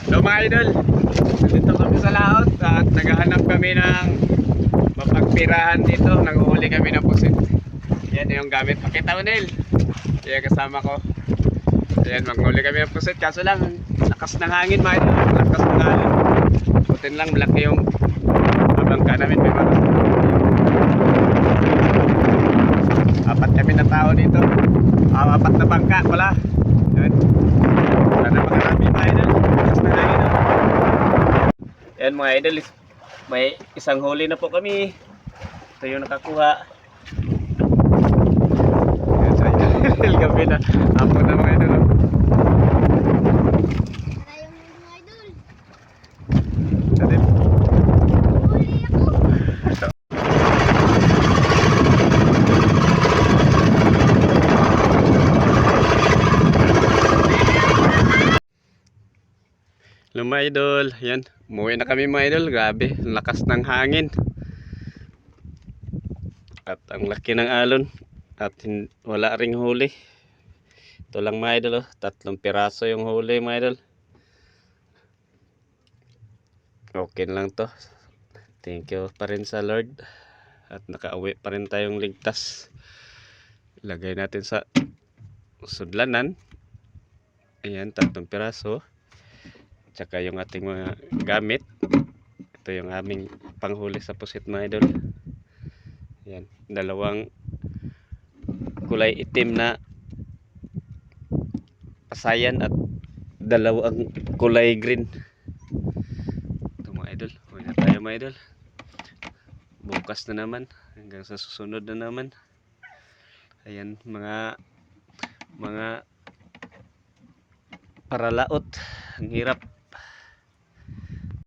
So mga idol, dito kami sa laot at naghahanap kami ng mapagpirahan dito. Nanguhuli kami ng pusit. Yan yung gamit. Pakita mo, Neil. Yan kasama ko. Yan, manghuli kami ng pusit. Kaso lang, lakas ng hangin mga idol. Lakas ng hangin. Putin lang, malaki yung bangka namin. May mga apat kami na tao dito. Apat na bangka pala. Yan. Sana makarami mga idol. Lakas ng hangin. Yan mga idol, may isang huli na po kami. Ito yung nakakuha. Yan sa idol, gabi na. Hapon na mga idol. Tayong mga idol. Sa din. Huli ako. Hello mga idol, yan. Umuwi na kami mga idol. Grabe, ang lakas ng hangin. At ang laki ng alon. At wala ring huli. Ito lang mga idol, oh. 3 piraso yung huli mga idol. Okay lang to. Thank you pa rin sa Lord. At nakauwi pa rin tayong ligtas. Ilagay natin sa sudlanan. Ayan, 3 piraso. Tsaka yung ating mga gamit. Ito yung aming panghuli sa pusit mga idol. Ayan, 2 kulay itim na pasayan at 2 kulay green. Ito mga idol, huwag na tayo mga idol. Bukas na naman, hanggang sa susunod na naman. Ayan, mga paralaot. Ang hirap.